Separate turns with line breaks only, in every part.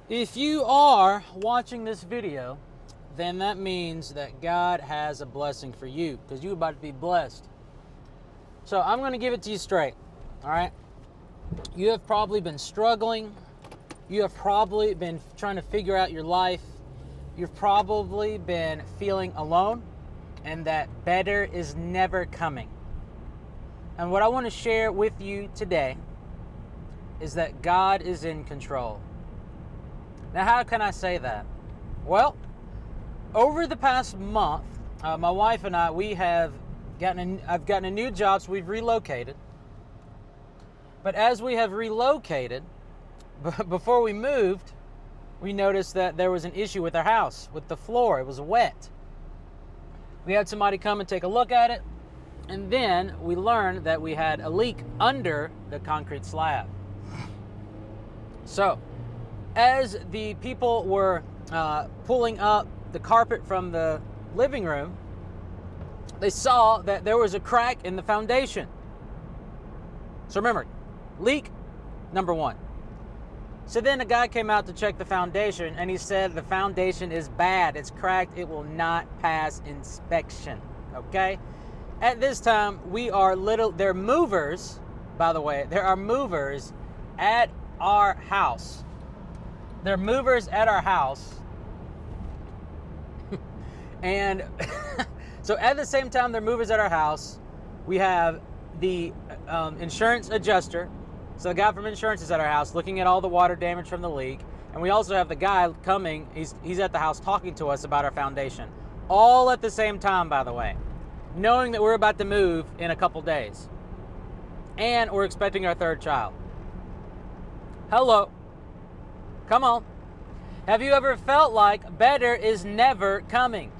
If you are watching this video, then that means that God has a blessing for you because you're about to be blessed. So I'm going to give it to you straight, all right? You have probably been struggling. You have probably been trying to figure out your life. You've probably been feeling alone and that better is never coming. And what I want to share with you today is that God is in control. Now, how can I say that? Well, over the past month, my wife and I, I've gotten a new job, so we've relocated. But as we have relocated, before we moved, we noticed that there was an issue with our house, with the floor. It was wet. We had somebody come and take a look at it, and then we learned that we had a leak under the concrete slab. So, as the people were pulling up the carpet from the living room, they saw that there was a crack in the foundation. So remember, leak number one. So then a guy came out to check the foundation, and he said the foundation is bad. It's cracked. It will not pass inspection. Okay? At this time, they're movers, by the way. There are movers at our house. They're movers at our house. And so at the same time they're movers at our house, we have the insurance adjuster. So the guy from insurance is at our house looking at all the water damage from the leak. And we also have the guy coming. He's at the house talking to us about our foundation. All at the same time, by the way. Knowing that we're about to move in a couple days. And we're expecting our third child. Hello. Come on. Have you ever felt like better is never coming?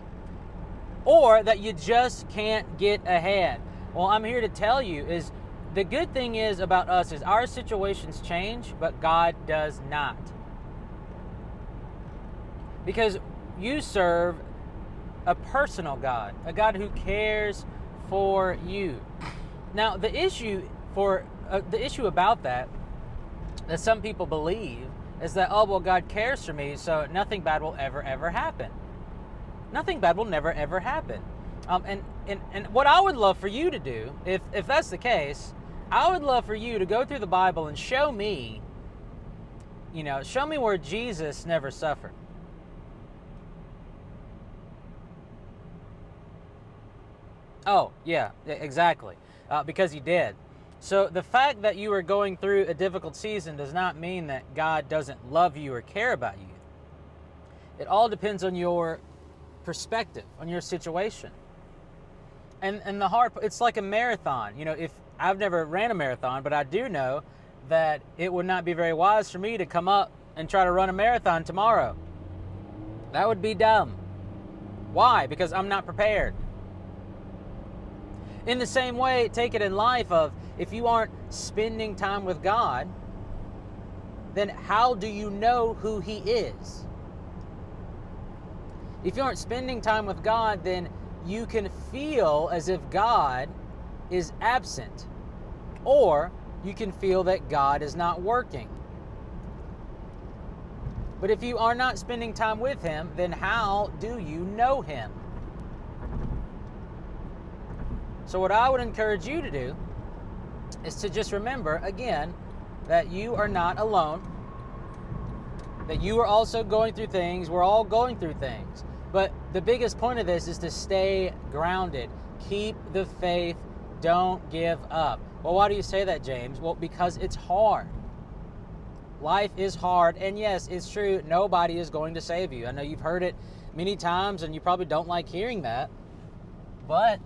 Or that you just can't get ahead? Well, I'm here to tell you is the good thing is about us is our situations change, but God does not. Because you serve a personal God, a God who cares for you. Now, the issue about that some people believe is that, oh, well, God cares for me, so nothing bad will ever happen. Nothing bad will never, ever happen. And what I would love for you to do, if that's the case, I would love for you to go through the Bible and show me where Jesus never suffered. Oh, yeah, exactly. Because he did. So the fact that you are going through a difficult season does not mean that God doesn't love you or care about you. It all depends on your perspective, on your situation. And it's like a marathon. If I've never ran a marathon, but I do know that it would not be very wise for me to come up and try to run a marathon tomorrow. That would be dumb. Why? Because I'm not prepared. In the same way, take it in life of if you aren't spending time with God, then how do you know who He is? If you aren't spending time with God, then you can feel as if God is absent, or you can feel that God is not working. But if you are not spending time with Him, then how do you know Him? So what I would encourage you to do is to just remember, again, that you are not alone, that you are also going through things. We're all going through things. But the biggest point of this is to stay grounded. Keep the faith. Don't give up. Well, why do you say that, James? Well, because it's hard. Life is hard. And yes, it's true. Nobody is going to save you. I know you've heard it many times and you probably don't like hearing that. But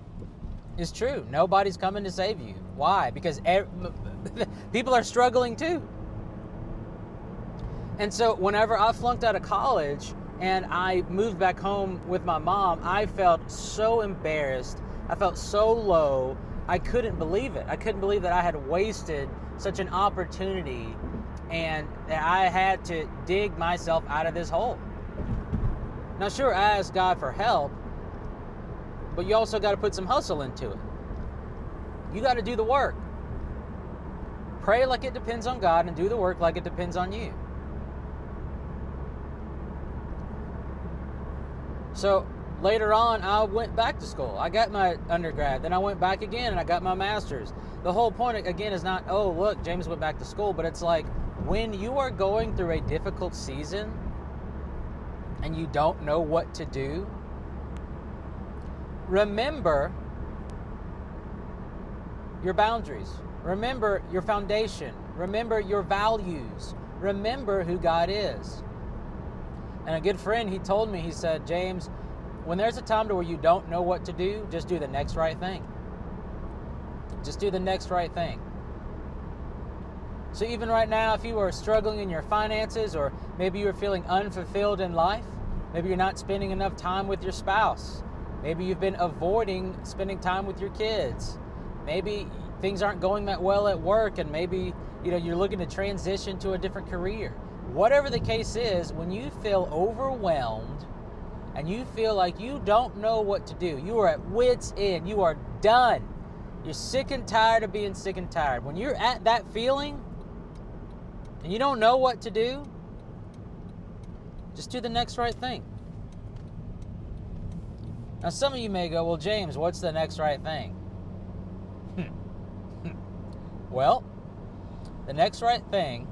it's true. Nobody's coming to save you. Why? Because people are struggling too. And so whenever I flunked out of college and I moved back home with my mom, I felt so embarrassed. I felt so low. I couldn't believe it. I couldn't believe that I had wasted such an opportunity and that I had to dig myself out of this hole. Now, sure, I asked God for help, but you also got to put some hustle into it. You got to do the work. Pray like it depends on God and do the work like it depends on you. So later on, I went back to school. I got my undergrad, then I went back again and I got my master's. The whole point, again, is not, oh, look, James went back to school, but it's like when you are going through a difficult season and you don't know what to do, remember your boundaries. Remember your foundation. Remember your values. Remember who God is. And a good friend, he told me, he said, James, when there's a time to where you don't know what to do, just do the next right thing. Just do the next right thing. So even right now, if you are struggling in your finances, or maybe you're feeling unfulfilled in life, maybe you're not spending enough time with your spouse, maybe you've been avoiding spending time with your kids, maybe things aren't going that well at work, and maybe you're looking to transition to a different career. Whatever the case is, when you feel overwhelmed and you feel like you don't know what to do, you are at wit's end, you are done, you're sick and tired of being sick and tired. When you're at that feeling and you don't know what to do, just do the next right thing. Now, some of you may go, well, James, what's the next right thing? Well, the next right thing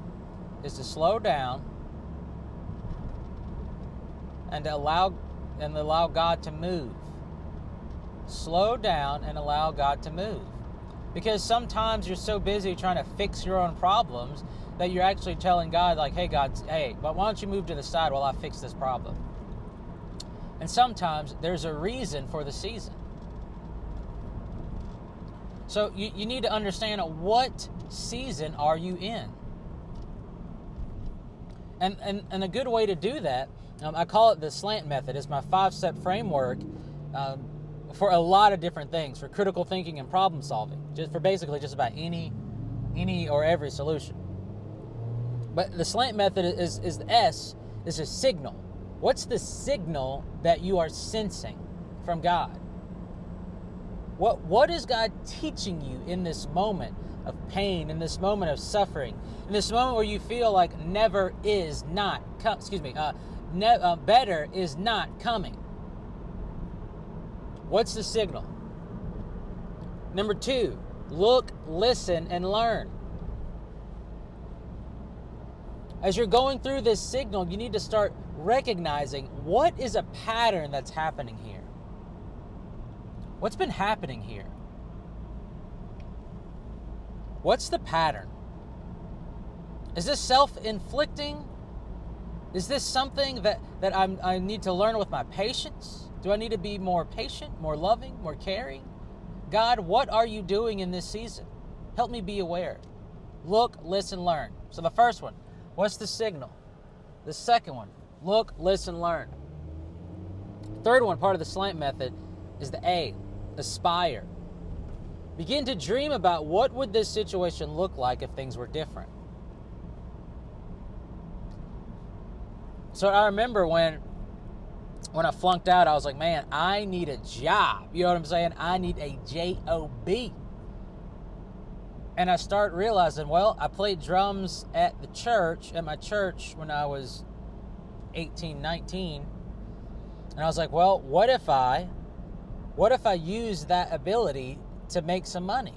is to slow down and allow God to move. Slow down and allow God to move. Because sometimes you're so busy trying to fix your own problems that you're actually telling God, like, hey, but why don't you move to the side while I fix this problem? And sometimes there's a reason for the season. So you need to understand what season are you in. And a good way to do that, I call it the slant method. It's my 5-step framework for a lot of different things, for critical thinking and problem solving, just about any or every solution. But the slant method is the S is a signal. What's the signal that you are sensing from God? What is God teaching you in this moment of pain, in this moment of suffering, in this moment where you feel like better is not coming? What's the signal? Number 2, look, listen, and learn. As you're going through this signal, you need to start recognizing what is a pattern that's happening here. What's been happening here? What's the pattern? Is this self-inflicting? Is this something that I need to learn with my patience? Do I need to be more patient, more loving, more caring? God, what are you doing in this season? Help me be aware. Look, listen, learn. So the first one, what's the signal? The second one, look, listen, learn. Third one, part of the slant method, is the A, aspire. Begin to dream about what would this situation look like if things were different. So I remember when I flunked out, I was like, man, I need a job. You know what I'm saying? I need a job. And I start realizing, well, I played drums at my church when I was 18, 19. And I was like, well, what if I use that ability to make some money?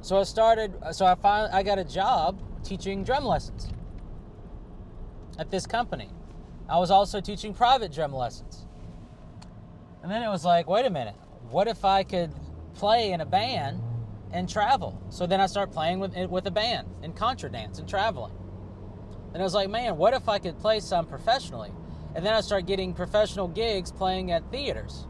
So I got a job teaching drum lessons at this company. I was also teaching private drum lessons. And then it was like, wait a minute, what if I could play in a band and travel? So then I start playing with a band in contra dance and traveling. And I was like, man, what if I could play some professionally? And then I start getting professional gigs playing at theaters.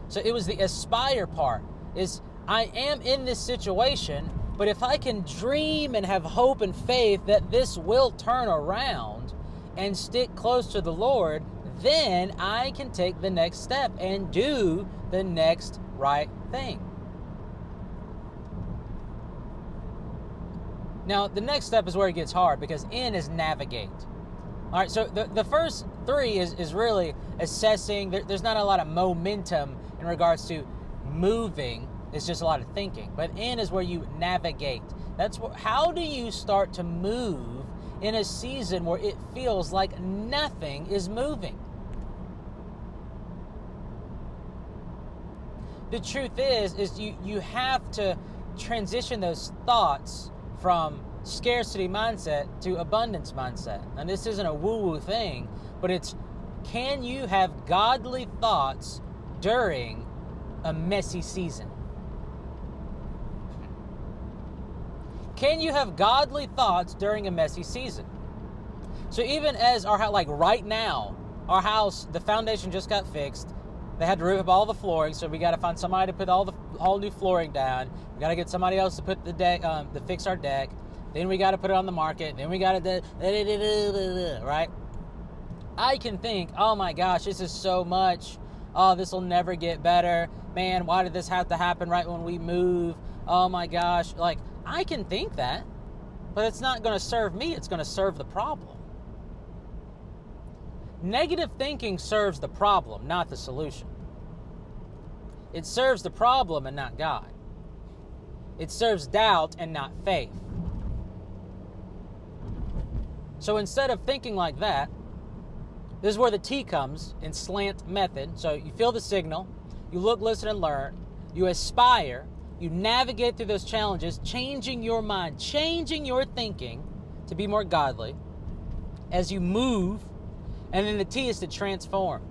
So it was the aspire part, is I am in this situation, but if I can dream and have hope and faith that this will turn around and stick close to the Lord, then I can take the next step and do the next right thing. Now, the next step is where it gets hard, because N is navigate. All right, so the first 3 is really assessing. There's not a lot of momentum in regards to moving. It's just a lot of thinking. But N is where you navigate. How do you start to move in a season where it feels like nothing is moving. The truth is you have to transition those thoughts from scarcity mindset to abundance mindset. And this isn't a woo-woo thing, but it's, can you have godly thoughts during a messy season? Can you have godly thoughts during a messy season? So even as our house, like right now, our house, the foundation just got fixed. They had to rip up all the flooring, so we got to find somebody to put all new flooring down. We got to get somebody else to put the deck, to fix our deck. Then we got to put it on the market. Then we got to right. I can think, oh my gosh, this is so much. Oh, this will never get better. Man, why did this have to happen right when we move? Oh my gosh, like I can think that, but it's not going to serve me. It's going to serve the problem. Negative thinking serves the problem, not the solution. It serves the problem and not God. It serves doubt and not faith. So instead of thinking like that, this is where the T comes in slant method. So you feel the signal, you look, listen, and learn, you aspire, you navigate through those challenges, changing your mind, changing your thinking to be more godly as you move. And then the T is to transform.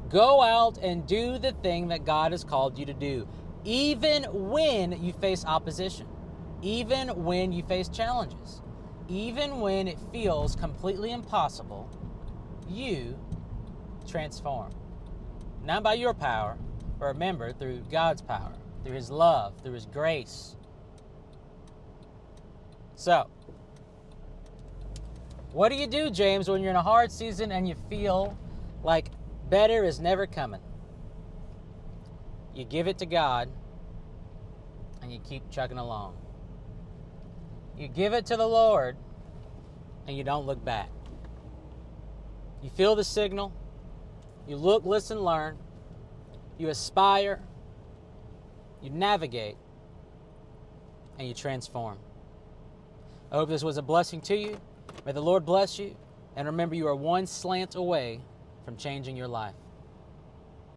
Go out and do the thing that God has called you to do, even when you face opposition, even when you face challenges, even when it feels completely impossible, you transform. Not by your power, but remember, through God's power, through His love, through His grace. So, what do you do, James, when you're in a hard season and you feel like better is never coming? You give it to God and you keep chugging along. You give it to the Lord and you don't look back. You feel the signal. You look, listen, learn. You aspire. You navigate. And you transform. I hope this was a blessing to you. May the Lord bless you, and remember, you are one slant away from changing your life.